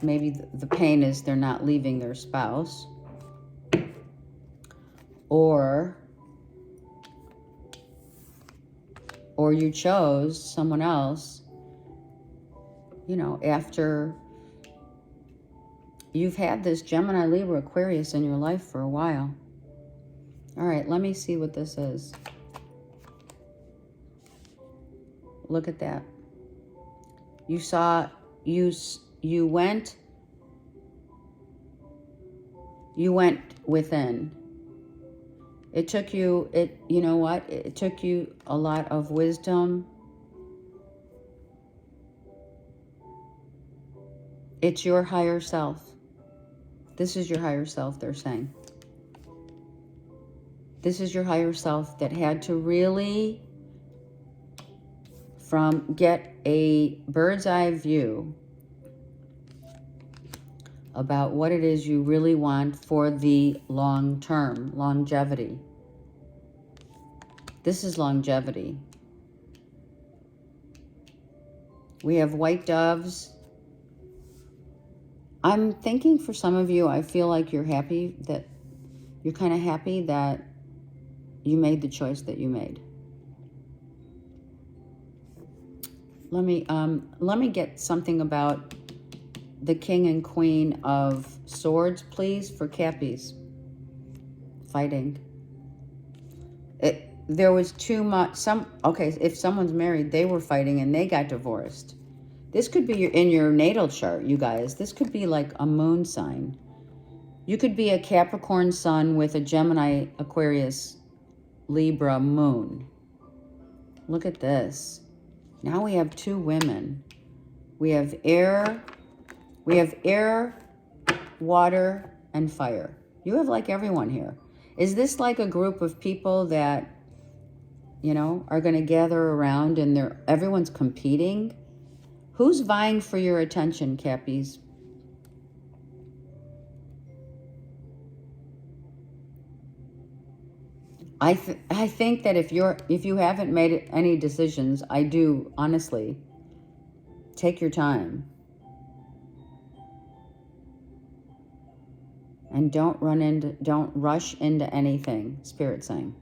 maybe the pain is they're not leaving their spouse. Or you chose someone else, after you've had this Gemini, Libra, Aquarius in your life for a while. All right, let me see what this is. Look at that. You saw, you went within. It took you, you know what? It took you a lot of wisdom. It's your higher self. This is your higher self, they're saying. This is your higher self that had to really get a bird's eye view about what it is you really want for the long term, longevity. This is longevity. We have white doves. I'm thinking for some of you, I feel like you're kind of happy that you made the choice that you made. Let me get something about the King and Queen of Swords, please, for Cappies. Fighting. There was too much. Okay, if someone's married, they were fighting and they got divorced. This could be in your natal chart, you guys. This could be like a moon sign. You could be a Capricorn sun with a Gemini, Aquarius, Libra moon. Look at this. Now we have two women. We have air, water, and fire. You have like everyone here. Is this like a group of people that, are going to gather around and everyone's competing? Who's vying for your attention, Cappies? I think that if you haven't made any decisions, I do honestly take your time and don't rush into anything. Spirit saying.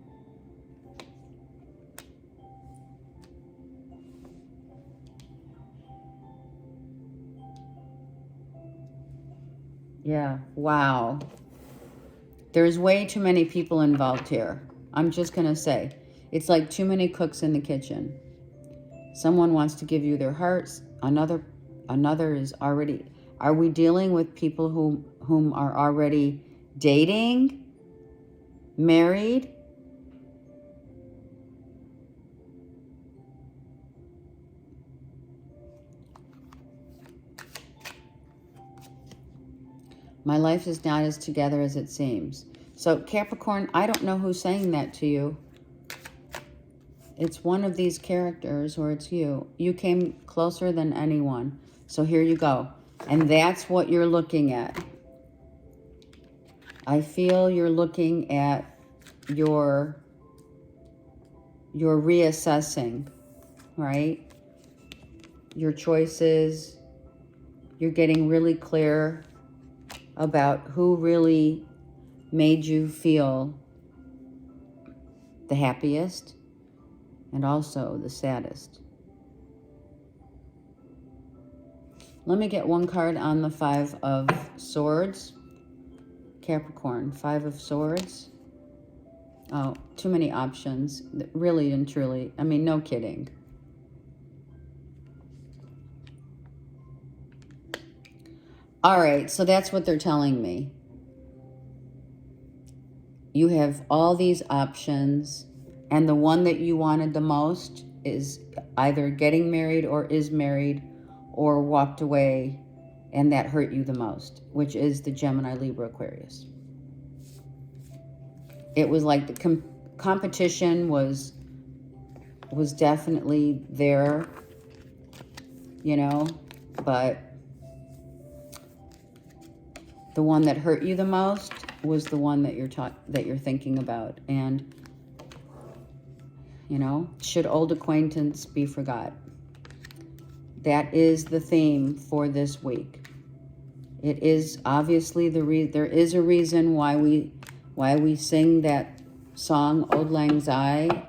Yeah. Wow. There's way too many people involved here. I'm just going to say, it's like too many cooks in the kitchen. Someone wants to give you their hearts. Another is already, are we dealing with people whom are already dating, married? My life is not as together as it seems. So Capricorn, I don't know who's saying that to you. It's one of these characters or it's you. You came closer than anyone. So here you go. And that's what you're looking at. I feel you're looking at your reassessing, right? Your choices. You're getting really clear about who really made you feel the happiest, and also the saddest. Let me get one card on the Five of Swords. Capricorn, Five of Swords. Oh, too many options. Really and truly. I mean, no kidding. All right, so that's what they're telling me. You have all these options, and the one that you wanted the most is either getting married or is married or walked away, and that hurt you the most, which is the Gemini, Libra, Aquarius. It was like the competition was definitely there, you know, but the one that hurt you the most was the one that you're thinking about. And, you know, should old acquaintance be forgot? That is the theme for this week. It is obviously there is a reason why we sing that song Auld Lang Syne,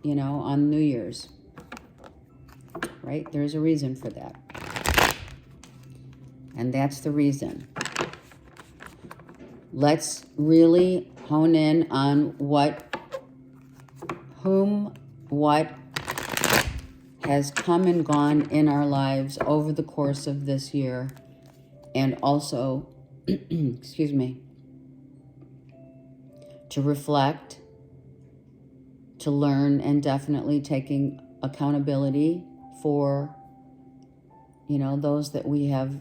you know, on New Year's. Right? There's a reason for that. And that's the reason. Let's really hone in on what has come and gone in our lives over the course of this year. And also, excuse me, to reflect, to learn, and definitely taking accountability for, you know, those that we have,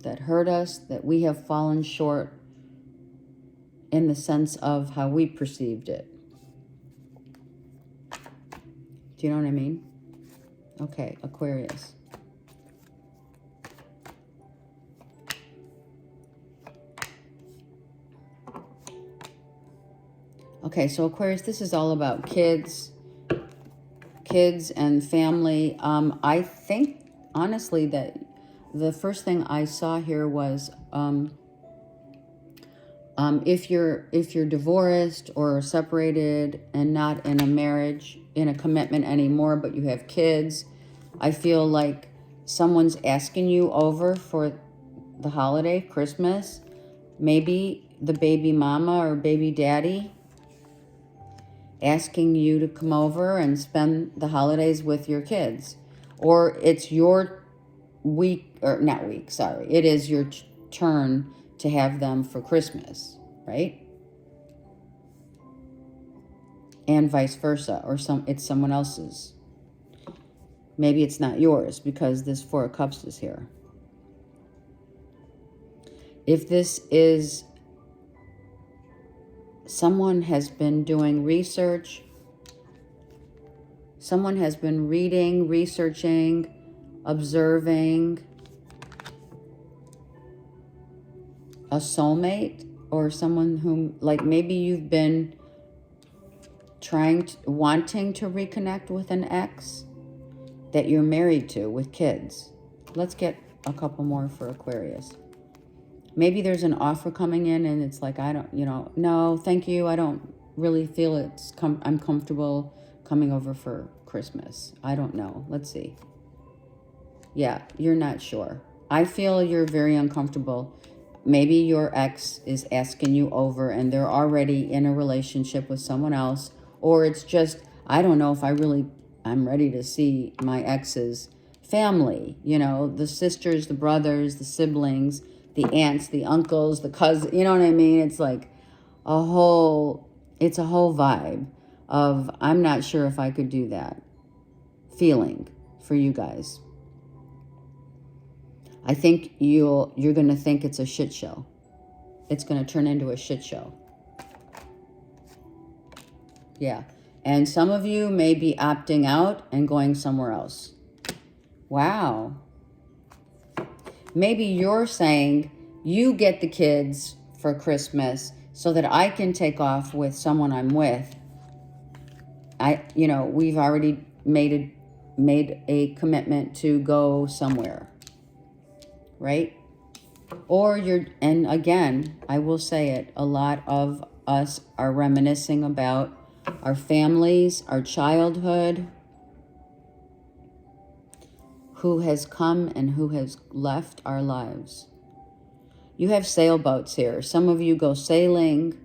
that hurt us, that we have fallen short in the sense of how we perceived it. Do you know what I mean? Okay, Aquarius. Okay, so Aquarius, this is all about kids and family. I think, honestly, that the first thing I saw here was if you're divorced or separated and not in a marriage, in a commitment anymore, but you have kids, I feel like someone's asking you over for the holiday, Christmas, maybe the baby mama or baby daddy asking you to come over and spend the holidays with your kids. Or it's your week, or not week, sorry. It is your turn to have them for Christmas, right? And vice versa, or it's someone else's. Maybe it's not yours because this Four of Cups is here. If this is someone has been doing research, someone has been reading, researching, observing a soulmate, or someone whom, like, maybe you've been wanting to reconnect with an ex that you're married to with kids. Let's get a couple more for Aquarius. Maybe there's an offer coming in and it's like, I don't, no, thank you. I don't really feel I'm comfortable coming over for Christmas. I don't know. Let's see. Yeah, you're not sure. I feel you're very uncomfortable. Maybe your ex is asking you over and they're already in a relationship with someone else. Or it's just, I don't know if I'm ready to see my ex's family. The sisters, the brothers, the siblings, the aunts, the uncles, the cousins. You know what I mean? It's like it's a whole vibe of, I'm not sure if I could do that feeling for you guys. I think you're going to think it's a shit show. It's going to turn into a shit show. Yeah. And some of you may be opting out and going somewhere else. Wow. Maybe you're saying, you get the kids for Christmas so that I can take off with someone I'm with. We've already made a commitment to go somewhere. Right? Or and again, I will say it, a lot of us are reminiscing about our families, our childhood, who has come and who has left our lives. You have sailboats here. Some of you go sailing,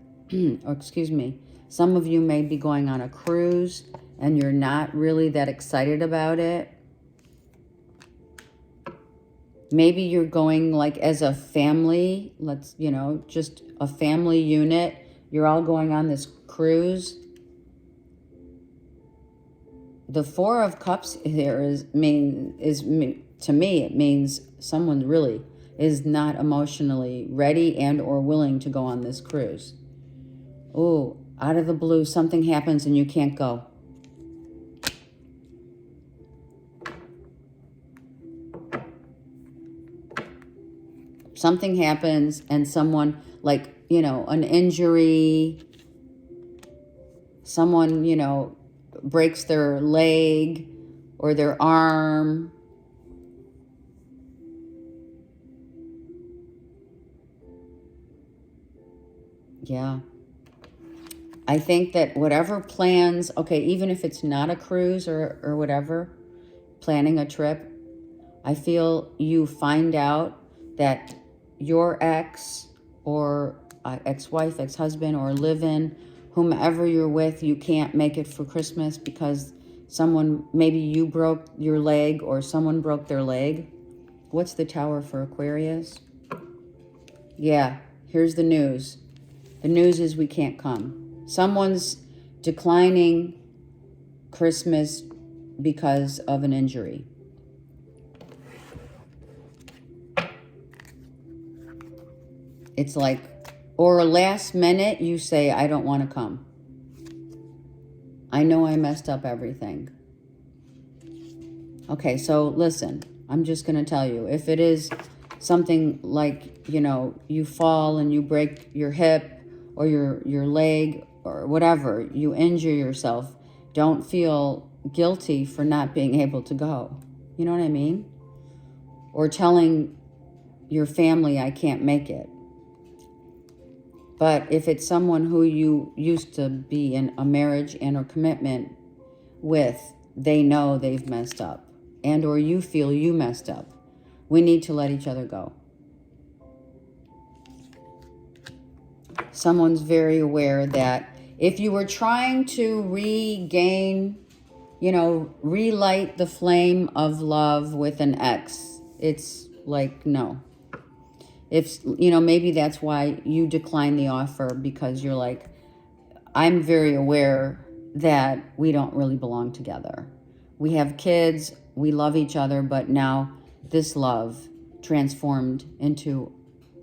or excuse me, some of you may be going on a cruise and you're not really that excited about it. Maybe you're going like as a family, just a family unit. You're all going on this cruise. The Four of Cups here to me, it means someone really is not emotionally ready and or willing to go on this cruise. Oh, out of the blue, something happens and you can't go. Something happens and someone, an injury, someone, breaks their leg or their arm. Yeah. I think that whatever plans, okay, even if it's not a cruise or whatever, planning a trip, I feel you find out that your ex or ex-wife, ex-husband, or live-in, whomever you're with, you can't make it for Christmas because maybe you broke your leg or someone broke their leg. What's the Tower for Aquarius? Yeah, here's the news. The news is we can't come. Someone's declining Christmas because of an injury. It's like, or last minute you say, I don't want to come. I know I messed up everything. Okay, so listen, I'm just going to tell you, if it is something like, you fall and you break your hip or your leg or whatever, you injure yourself, don't feel guilty for not being able to go. You know what I mean? Or telling your family, I can't make it. But if it's someone who you used to be in a marriage and or commitment with, they know they've messed up and or you feel you messed up. We need to let each other go. Someone's very aware that if you were trying to regain, relight the flame of love with an ex, it's like, no. If, maybe that's why you decline the offer, because you're like, I'm very aware that we don't really belong together. We have kids, we love each other, but now this love transformed into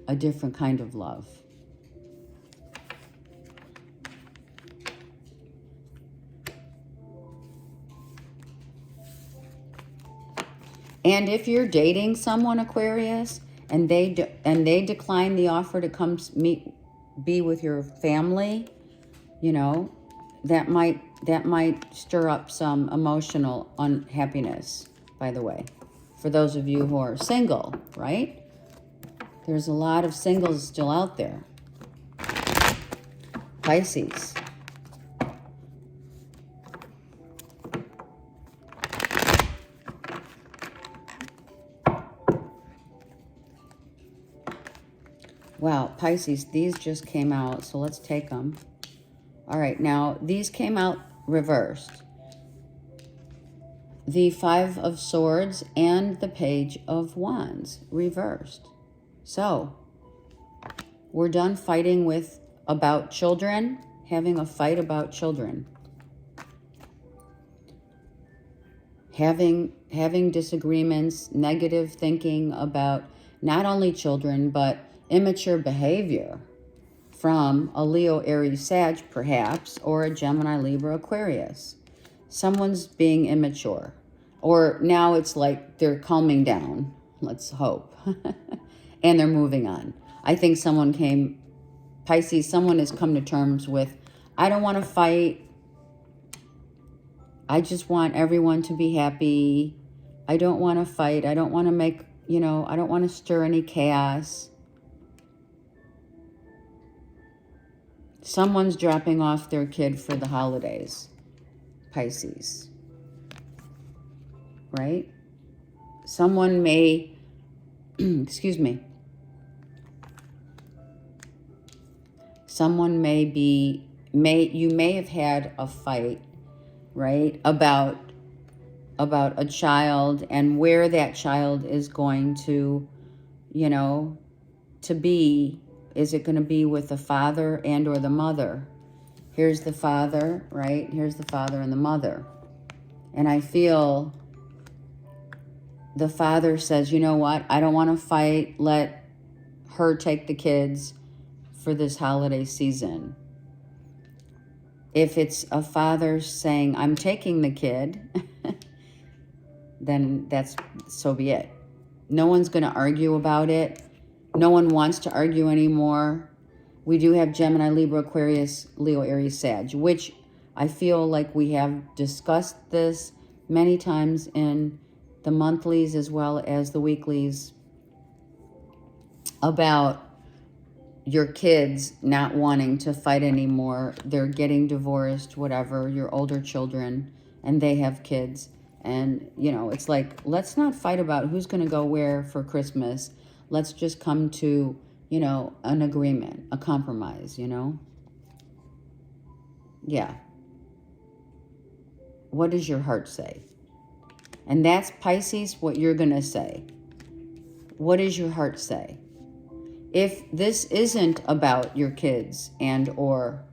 a different kind of love. And if you're dating someone, Aquarius, and they decline the offer to come be with your family, that might stir up some emotional unhappiness, by the way, for those of you who are single, right? There's a lot of singles still out there. Pisces. Wow, Pisces, these just came out, so let's take them. All right, now these came out reversed. The Five of Swords and the Page of Wands reversed. So, we're done fighting about children, having a fight about children. Having disagreements, negative thinking about not only children, but immature behavior from a Leo, Aries, Sag, perhaps, or a Gemini, Libra, Aquarius. Someone's being immature. Or now it's like they're calming down, let's hope, and they're moving on. I think someone has come to terms with, I don't want to fight. I just want everyone to be happy. I don't want to fight. I don't want to make, I don't want to stir any chaos. Someone's dropping off their kid for the holidays, Pisces, right? Someone may, excuse me, someone may be, you may have had a fight, right, about a child and where that child is going to, you know, to be. Is it going to be with the father and or the mother? Here's the father, right? Here's the father and the mother. And I feel the father says, you know what? I don't want to fight. Let her take the kids for this holiday season. If it's a father saying, I'm taking the kid, then that's, so be it. No one's going to argue about it. No one wants to argue anymore. We do have Gemini, Libra, Aquarius, Leo, Aries, Sag, which I feel like we have discussed this many times in the monthlies as well as the weeklies about your kids not wanting to fight anymore. They're getting divorced, whatever, your older children, and they have kids. And, you know, it's like, let's not fight about who's going to go where for Christmas. Let's just come to, you know, an agreement, a compromise, you know? Yeah. What does your heart say? And that's, Pisces, what you're going to say. What does your heart say? If this isn't about your kids and or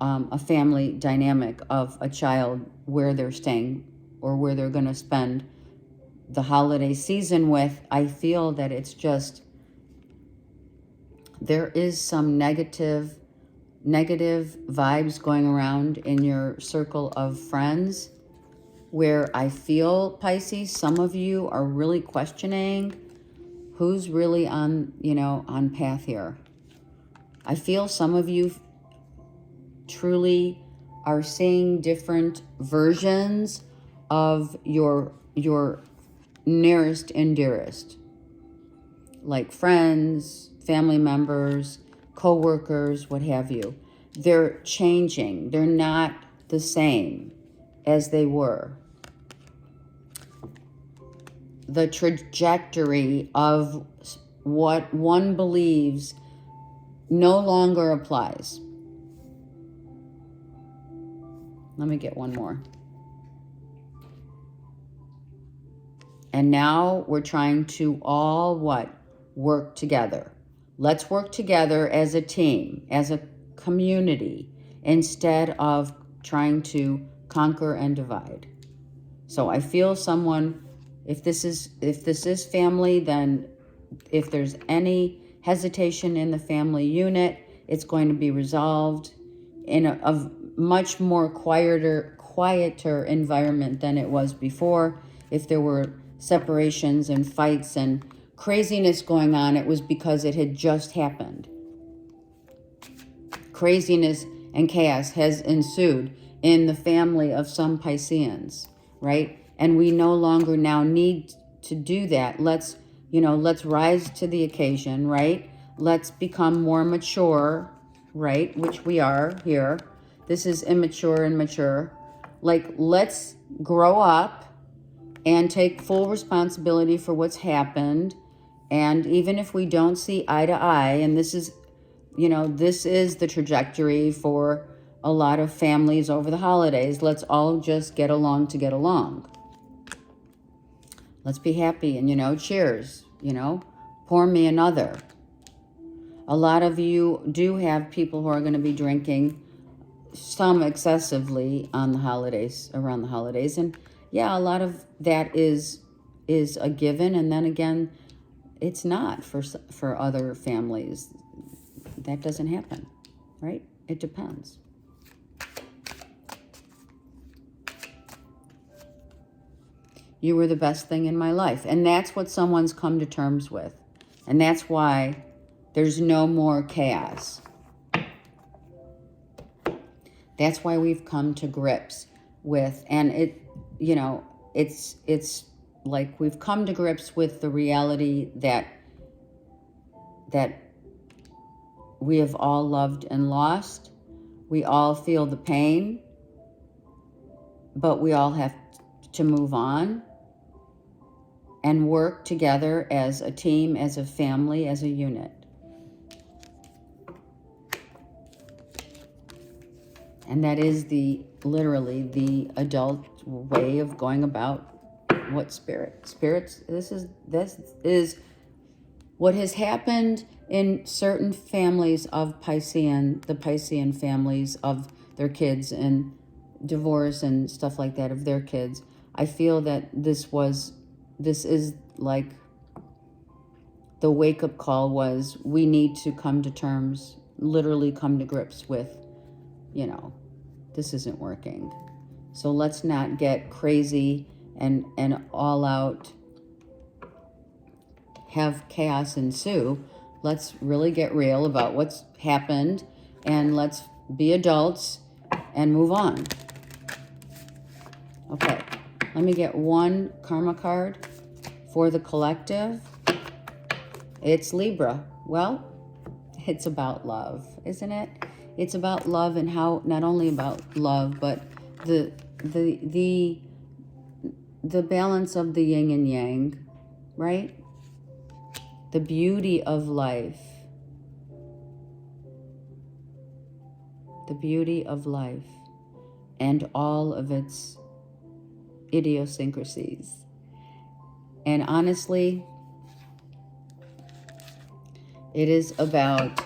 a family dynamic of a child where they're staying or where they're going to spend the holiday season with, I feel that it's just, there is some negative vibes going around in your circle of friends where I feel, Pisces, some of you are really questioning who's really on, you know, on path here. I feel some of you truly are seeing different versions of your nearest and dearest, like friends, family members, co-workers, what have you. They're changing. They're not the same as they were. The trajectory of what one believes no longer applies. Let me get one more. And now we're trying to all what? Work together. Let's work together as a team, as a community, instead of trying to conquer and divide. So I feel someone, if this is family, then if there's any hesitation in the family unit, it's going to be resolved in a much more quieter environment than it was before. If there were separations and fights and craziness going on, it was because it had just happened. Craziness and chaos has ensued in the family of some Pisceans, right? And we no longer now need to do that. Let's rise to the occasion, right? Let's become more mature, right? Which we are here. This is immature and mature. Like, let's grow up and take full responsibility for what's happened. And even if we don't see eye to eye, and this is the trajectory for a lot of families over the holidays, let's all just get along to get along. Let's be happy and, cheers, pour me another. A lot of you do have people who are going to be drinking, some excessively on the holidays, around the holidays. And yeah, a lot of that is a given. And then again, it's not for other families. That doesn't happen, right? It depends. You were the best thing in my life. And that's what someone's come to terms with. And that's why there's no more chaos. That's why we've come to grips with, and it's like we've come to grips with the reality that We have all loved and lost. We all feel the pain, but we all have to move on and work together as a team, as a family, as a unit. And that is literally the adult way of going about what spirits, this is what has happened in certain families of the Piscean families of their kids and divorce and stuff like that of their kids. I feel that this is like the wake-up call was, we need to come to terms, literally come to grips with, you know, this isn't working. So let's not get crazy and all out, have chaos ensue. Let's really get real about what's happened, and let's be adults and move on. Okay, let me get one karma card for the collective. It's Libra. Well, it's about love, isn't it? It's about love, and how, not only about love, but the balance of the yin and yang, right? The beauty of life. The beauty of life and all of its idiosyncrasies. And honestly, it is about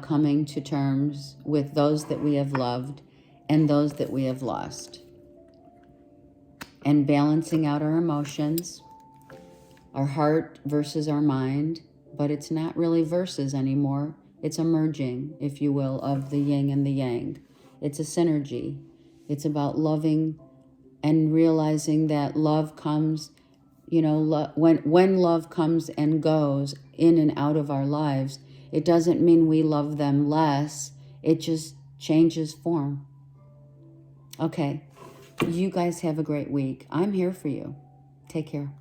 coming to terms with those that we have loved and those that we have lost, and balancing out our emotions, our heart versus our mind. But it's not really versus anymore. It's a merging, if you will, of the yin and the yang. It's a synergy. It's about loving and realizing that love comes, you know, when love comes and goes in and out of our lives, it doesn't mean we love them less. It just changes form. Okay. You guys have a great week. I'm here for you. Take care.